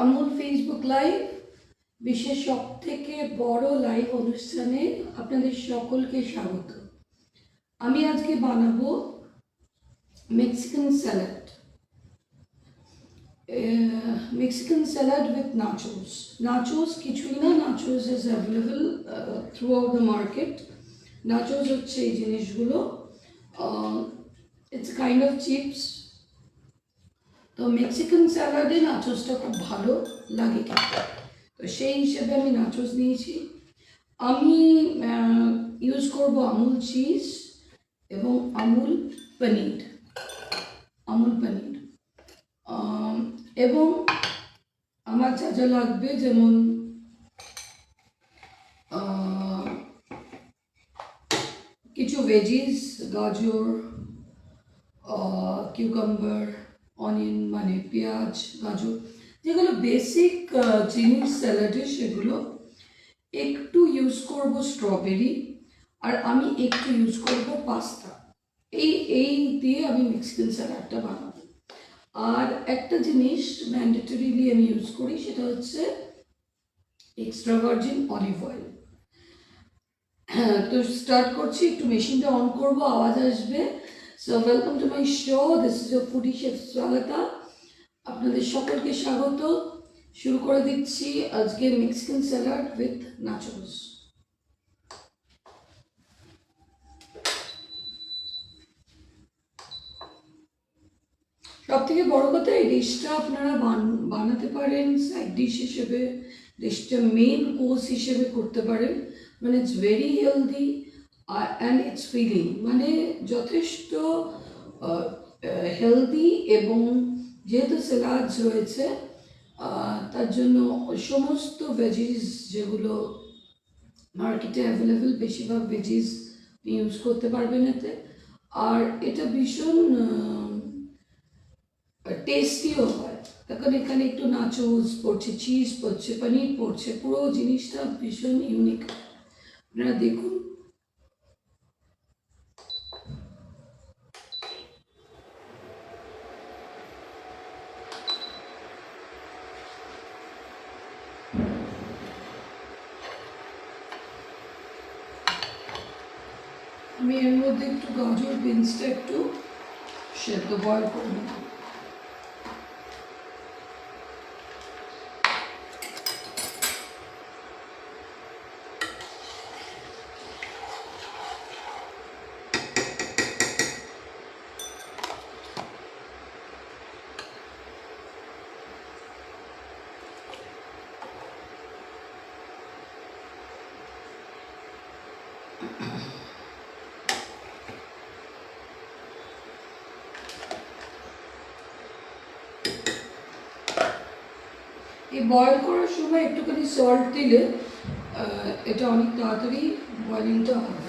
Amul Facebook live বিশ্বের সবথেকে বড় লাইভ অনুষ্ঠানে আপনাদের সকলকে স্বাগত। আমি আজকে বানাবো Mexican salad. Mexican salad with nachos. Nachos কিছুই না, nachos is available through out the market. Nachos হচ্ছে এই জিনিসগুলো, ইটস কাইন্ড অফ চিপস। তো মেক্সিকান স্যালাডে নাচোসটা খুব ভালো লাগে খেতে, তো সেই হিসেবে আমি নাচোস নিয়েছি। আমি ইউজ করব আমুল চিজ এবং আমুল পনির এবং আমার যা যা লাগবে, যেমন কিছু ভেজিস, গাজর, কিউকাম্বার, অনিয়ন মানে পেঁয়াজ, গাজর, যেগুলো বেসিক জিনিস স্যালাডে, সেগুলো। একটু ইউজ করব স্ট্রবেরি, আর আমি একটু ইউজ করব পাস্তা। এই দিয়ে আমি মেক্সিকান স্যালাডটা বানাবো। আর একটা জিনিস ম্যান্ডেটরিলি আমি ইউজ করি, সেটা হচ্ছে এক্সট্রা ভার্জিন অলিভ অয়েল। তো স্টার্ট করছি, একটু মেশিনটা অন করব, আওয়াজ আসবে। So welcome to my show, this is your foodie chef Swagata. আপনাদের সকলকে স্বাগত। শুরু করে দিচ্ছি আজকে মেক্সিকান স্যালাড উইথ নাচোস। সব থেকে বড় কথা, এই ডিশটা আপনারা বানাতে পারেন সাইড ডিশ হিসেবে, ডিশটা মেন কোর্স হিসেবে করতে পারেন। মানে it's very healthy and it's filling, মানে যথেষ্ট হেলদি। এবং যেহেতু স্যালাডস রয়েছে, তার জন্য সমস্ত ভেজিস যেগুলো মার্কেটে অ্যাভেলেবেল, বেশিরভাগ ভেজিস ইউজ করতে পারবেন এতে। আর এটা ভীষণ টেস্টিও হয়, তখন এখানে একটু নাচোস পড়ছে, চিজ পড়ছে, পনির পড়ছে, পুরো জিনিসটা ভীষণ ইউনিক। আপনারা দেখুন। আমি এর মধ্যে একটু গাজর বিনসটা একটু সেদ্ধ বয়েল করে নেব। এই বয়েল করার সময় একটুখানি সল্ট দিলে এটা অনেক তাড়াতাড়ি বয়েলিংটা হবে।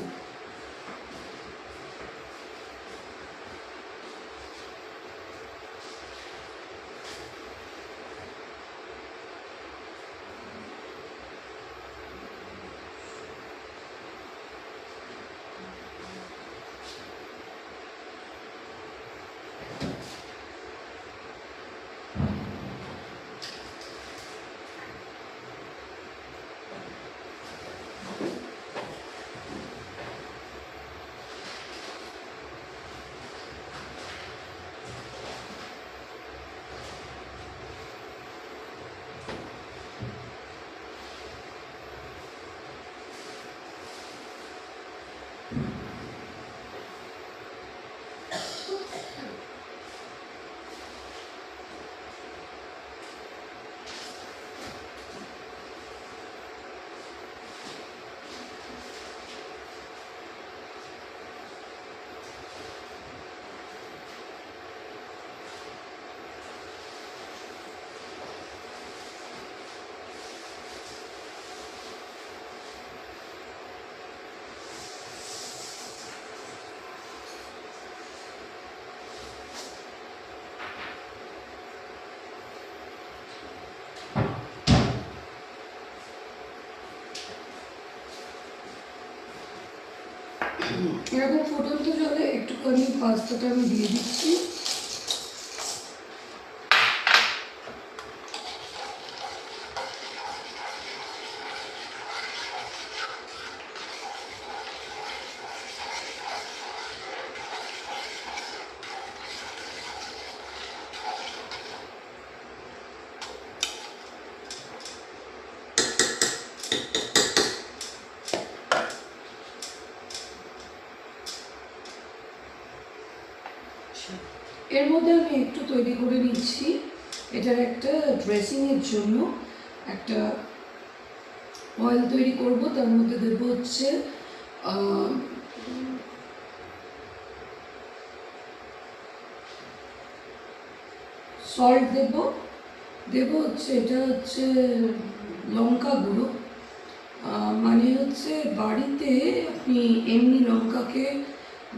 এরকম ফুটন্ত জলে একটুখানি পাস্তাটা আমি দিয়ে দিচ্ছি। এর মধ্যে আমি একটু তৈরি করে নিচ্ছি এটার একটা ড্রেসিংয়ের জন্য একটা অয়েল তৈরি করব। তার মধ্যে দেবো হচ্ছে সল্ট দেবো হচ্ছে এটা হচ্ছে লঙ্কা গুঁড়ো। মানে হচ্ছে বাড়িতে আপনি এমনি লঙ্কাকে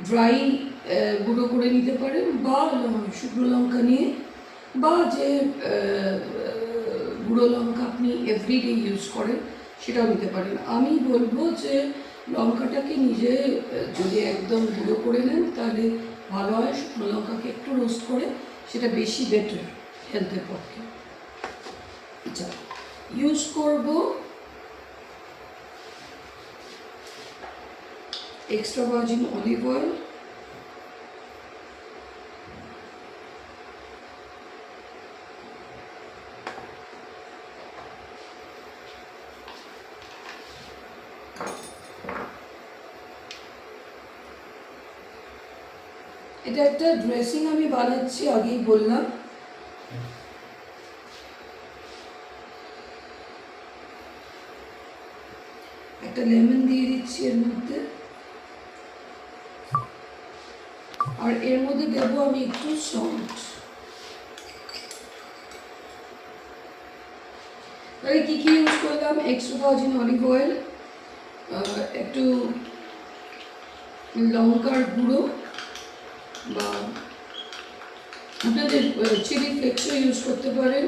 ড্রাই গুঁড়ো করে নিতে পারেন, বা শুকনো লঙ্কা নিয়ে, বা যে গুঁড়ো লঙ্কা আপনি এভরিডে ইউজ করেন সেটাও নিতে পারেন। আমি বলবো যে লঙ্কাটাকে নিজে যদি একদম গুঁড়ো করে নেন তাহলে ভালো হয়। শুকনো লঙ্কাকে একটু রোস্ট করে সেটা বেশি বেটার হেলথের পক্ষে। আচ্ছা, ইউজ করব এক্সট্রা ভার্জিন অলিভ অয়েল, এটা একটা ড্রেসিং আমি বানাচ্ছি, আগেই বললাম। একটা লেমন দিয়ে দিচ্ছি এর মধ্যে, আর এর মধ্যে দেবো আমি একটু সল্ট। তাহলে কী কী ইউজ করলাম? এক্সট্রা ভার্জিন অলিভ অয়েল, একটু লঙ্কার গুঁড়ো বা আপনাদের চিলি ফ্লেক্সও ইউজ করতে পারেন,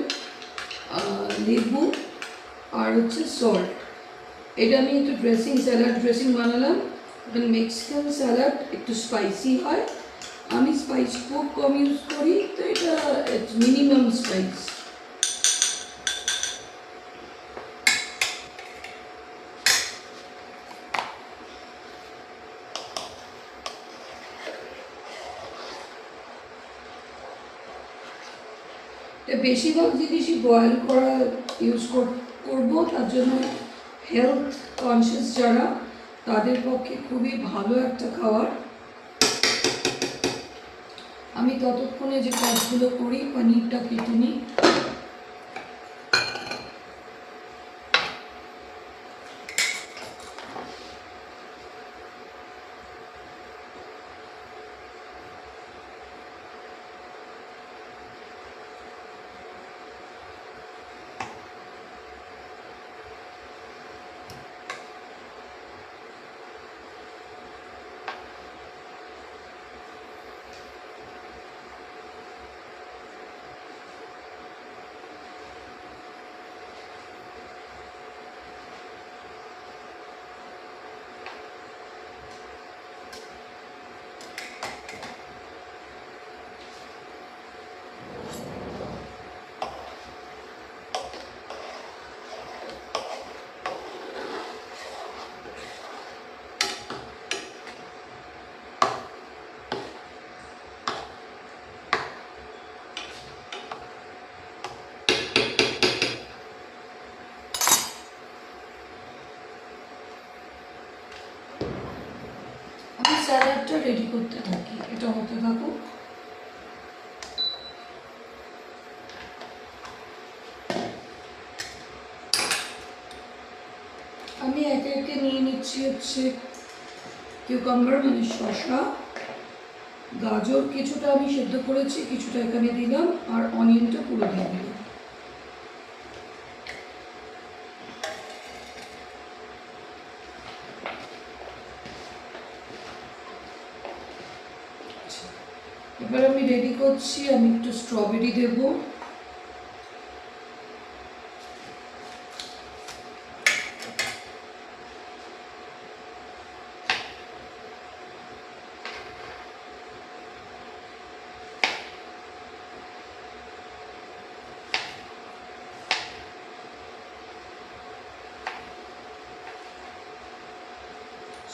লেবু, আর হচ্ছে সল্ট। এটা আমি একটু স্যালাড ড্রেসিং বানালাম। মেক্সিকান স্যালাড একটু স্পাইসি হয়, আমি স্পাইস খুব কম ইউজ করি, তো এটা মিনিমাম স্পাইস। বেশিরভাগ জিনিসই বয়েল করা ইউজ করবো, তার জন্য হেলথ কনসিয়াস যারা তাদের পক্ষে খুবই ভালো একটা খাবার। আমি ততক্ষণে যে কাজগুলো করি, পনিরটা কেটে নিই। আমি স্যালাডটা রেডি করতে থাকি, এটা হতে থাকুক। আমি একে একে নিয়ে নিচ্ছি হচ্ছে কিউকাম্বার মানে শসা, গাজর কিছুটা আমি সেদ্ধ করেছি, কিছুটা এখানে দিলাম, আর অনিয়নটা পুরো দিয়ে দিলাম। এবার আমি রেডি করছি, আমি একটু স্ট্রবেরি দেবো।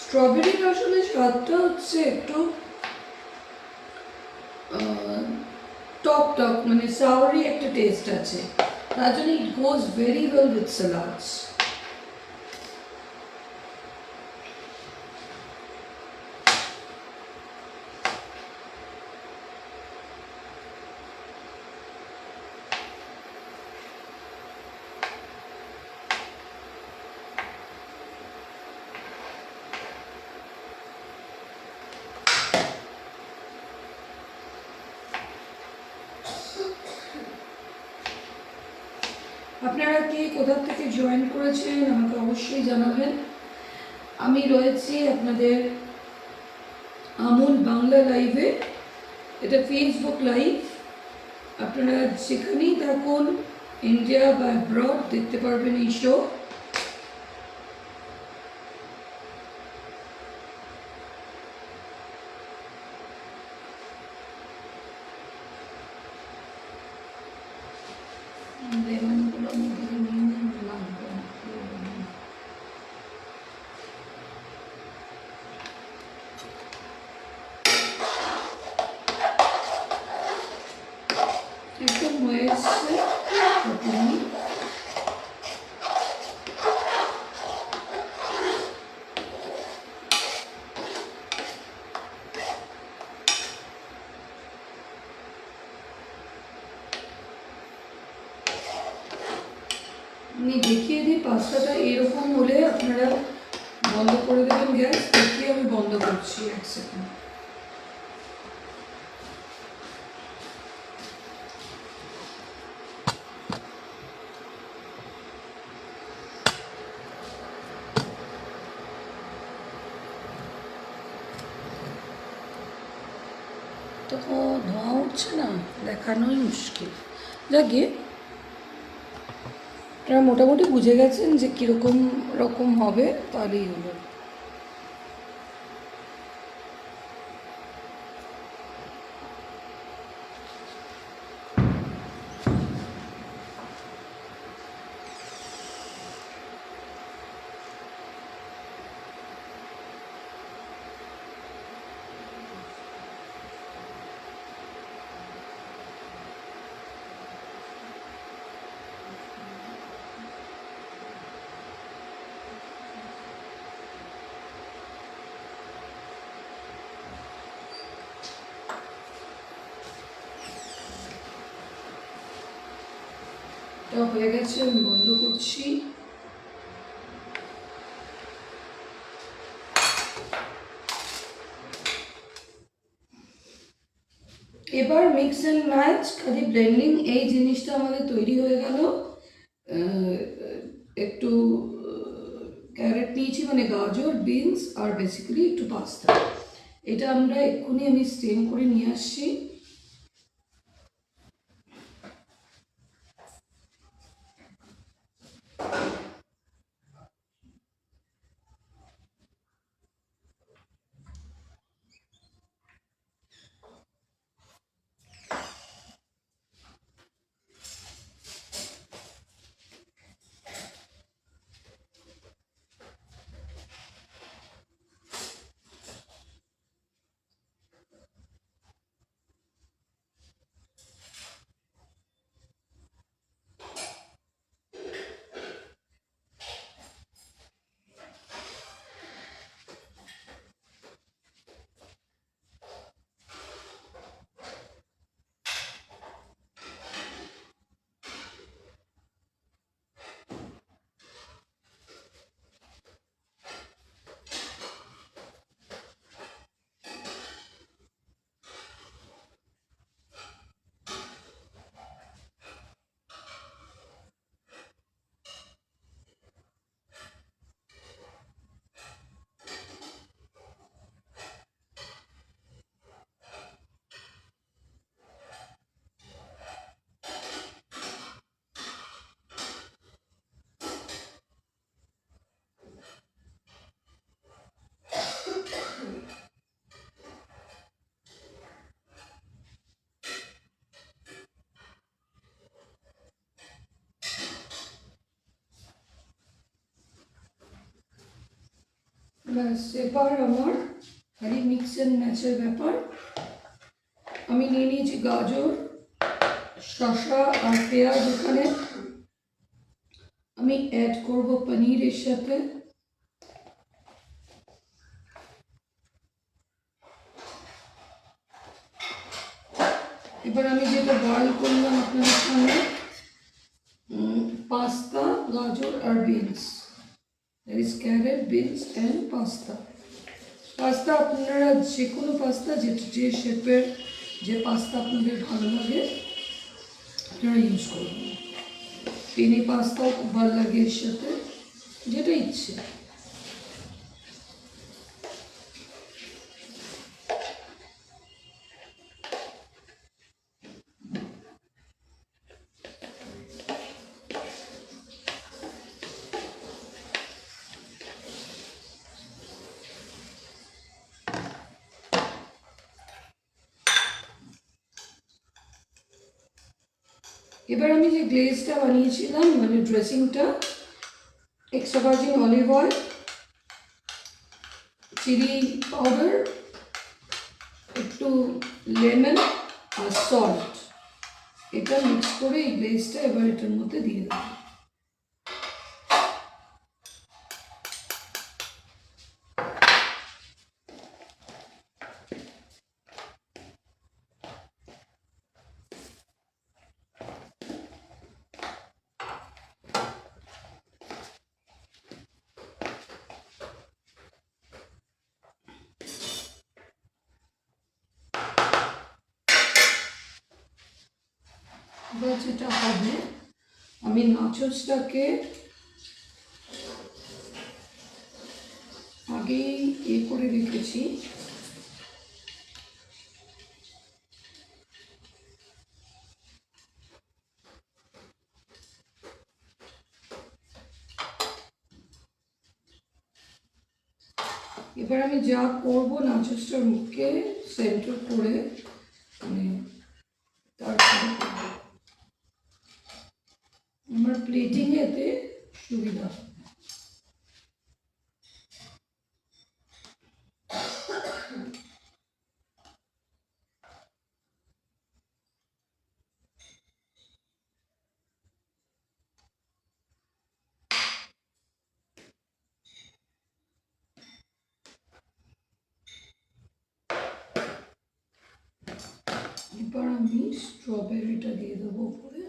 স্ট্রবেরির আসলে স্বাদটা হচ্ছে একটু টক মানে সাওয়ারি একটা টেস্ট আছে, তার জন্য ইট গোজ ভেরি ওয়েল উইথ স্যালাডস। আপনারা কে কোথা থেকে জয়েন করেছেন আমাকে অবশ্যই জানাবেন। আমি রয়েছি আপনাদের আমুল বাংলা লাইভে। এটা ফেসবুক লাইভ, আপনারা যেখানেই থাকুন ইন্ডিয়া বা অ্যাব্রড দেখতে পারবেন এই শো। লেমনগুলো নিয়ে লাগবে একদম হয়ে এসছে। আমি দেখিয়ে দিই পাস্তাটা এরকম হলে আপনারা বন্ধ করে দেবেন গ্যাস। দেখিয়ে আমি বন্ধ করছি 1 সেকেন্ড। তো ধোঁয়া উঠছে না, দেখানোই মুশকিল। যাকে আপনারা মোটামুটি বুঝে গেছেন যে কীরকম রকম হবে, তাহলেই হলো। এটা হয়ে গেছে, আমি বন্ধ করছি। এবার মিক্স অ্যান্ড ম্যাচ, খালি ব্লেন্ডিং, এই জিনিসটা আমাদের তৈরি হয়ে গেল। একটু ক্যারেট নিয়েছি, মানে গাজর, বিনস আর বেসিক্যালি একটু পাস্তা। এটা আমরা এক্ষুনি আমি স্টেম করে নিয়ে আসছি। ব্যাস, এবার আমার খালি মিক্স অ্যান্ড ম্যাচের ব্যাপার। আমি নিয়ে নিয়েছি গাজর, শসা আর পেঁয়াজ। এখানে আমি অ্যাড করব পনির এর সাথে। এবার আমি যেটা বয়েল করলাম আপনাদের সামনে, পাস্তা, গাজর আর beans, that is carrot, beans and pasta. Pasta আপনারা যে কোনো পাস্তা, যে শেপের যে পাস্তা আপনাদের ভালো লাগে আপনারা ইউজ করবেন। পেনে পাস্তাও খুব ভালো লাগে এর সাথে, যেটা ইচ্ছে। এবার আমি যে গ্লেজটা বানিয়েছিলাম, মানে ড্রেসিংটা, extra virgin olive oil, chili powder, একটু লেমন আর সল্ট, এটা মিক্স করে এই গ্লেজটা এবার এটার মধ্যে দিয়ে দেবো। এবার যেটা হবে, আমি নাচোসটাকে আগেই করে রেখেছি। এবার আমি যা করবো, নাচোসটার মুখে সেন্টার করে, মানে তারপরে আমার প্লেটিং এতে সুবিধা। এবার আমি স্ট্রবেরিটা দিয়ে দেবো উপরে।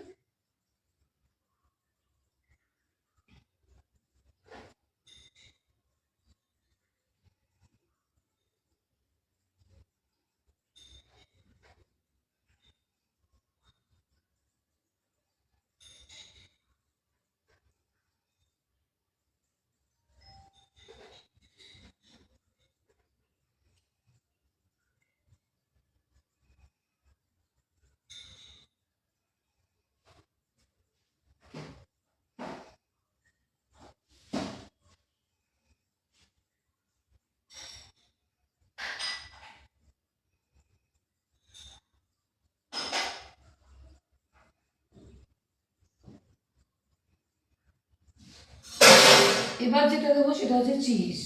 এবার যেটা দেবো সেটা হচ্ছে চিজ।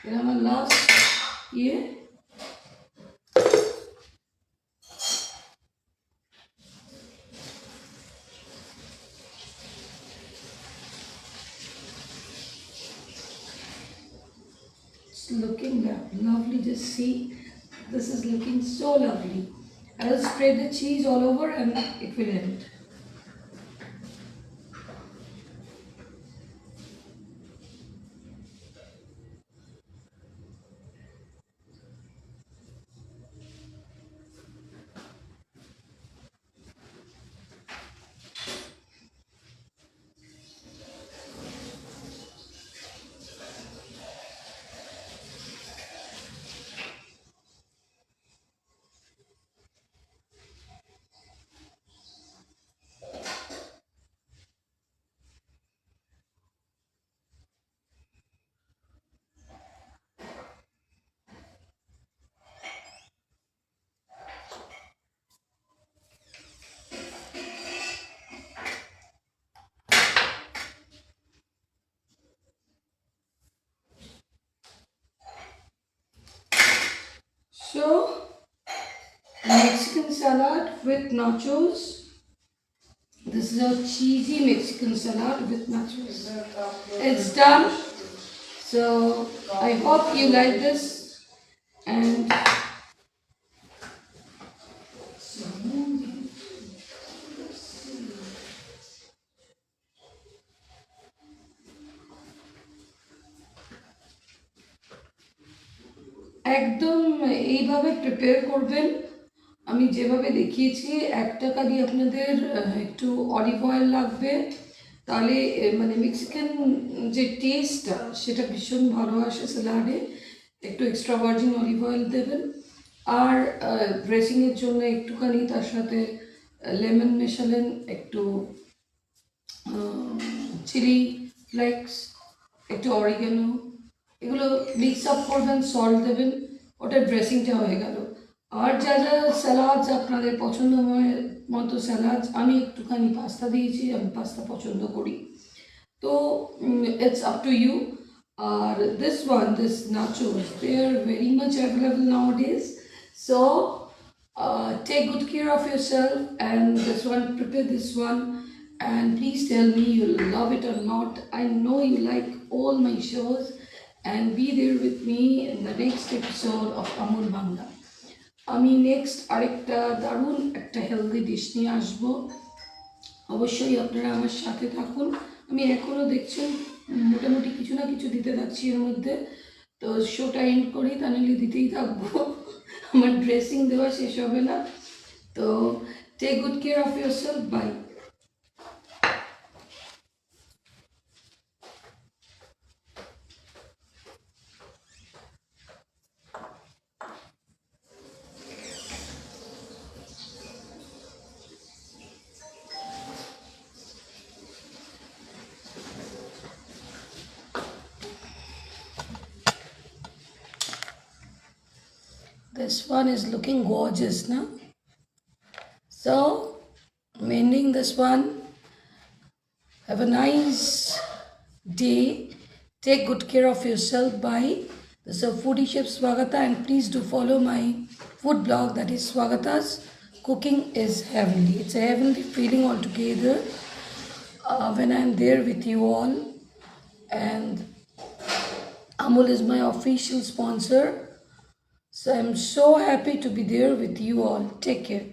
এটা আমার লাস্ট ইয়ে। It's looking lovely. Just see, this is looking so lovely. I will spread the cheese all over and it will end. So, Mexican salad with nachos. This is a cheesy Mexican salad with nachos. It's done. So, I hope you like this. And একদম এইভাবে prepare করবেন। আমি যেভাবে দেখিয়েছি, 1 টাকা দিয়ে আপনাদের একটু অলিভ অয়েল লাগবে, তাহলে মানে মেক্সিকান যে টেস্টটা সেটা ভীষণ ভালো আসে স্যালাডে। একটু এক্সট্রা ভার্জিন অলিভ অয়েল দেবেন, আর ড্রেসিংয়ের জন্য একটুখানি তার সাথে লেমন মেশালেন, একটু চিলি ফ্লেক্স, একটু অরিগানো, এগুলো মিক্স আপ করবেন, সল্ট দেবেন, ওটা ড্রেসিংটা হয়ে গেল। আর যা যা স্যালাডস আপনাদের পছন্দ মতো স্যালাডস, আমি একটুখানি পাস্তা দিয়েছি, আমি পাস্তা পছন্দ করি। তো ইটস আপ টু ইউ। আর this nachos, they are very much available nowadays. So take good care of yourself, and prepare this one, and please tell me you love it or not. I know you like all my shows, and be there with me in the next episode of Amul Bangla. আমি next আরেকটা দারুণ একটা healthy dish নিয়ে আসবো। অবশ্যই আপনারা আমার সাথে থাকুন। আমি এখনও দেখছেন মোটামুটি কিছু না কিছু দিতে থাকছি এর মধ্যে। তো শোটা এন্ড করি, তা নাহলে দিতেই থাকবো, আমার ড্রেসিং দেওয়া শেষ হবে না। তো take good care of yourself, bye. This one is looking gorgeous now. So I'm ending this one. Have a nice day. Take good care of yourself. Bye. This is a foodie chef Swagata, and please do follow my food blog, that is Swagata's Cooking is Heavenly. It's a heavenly feeling altogether when I'm there with you all. And Amul is my official sponsor. So I'm so happy to be there with you all. Take care.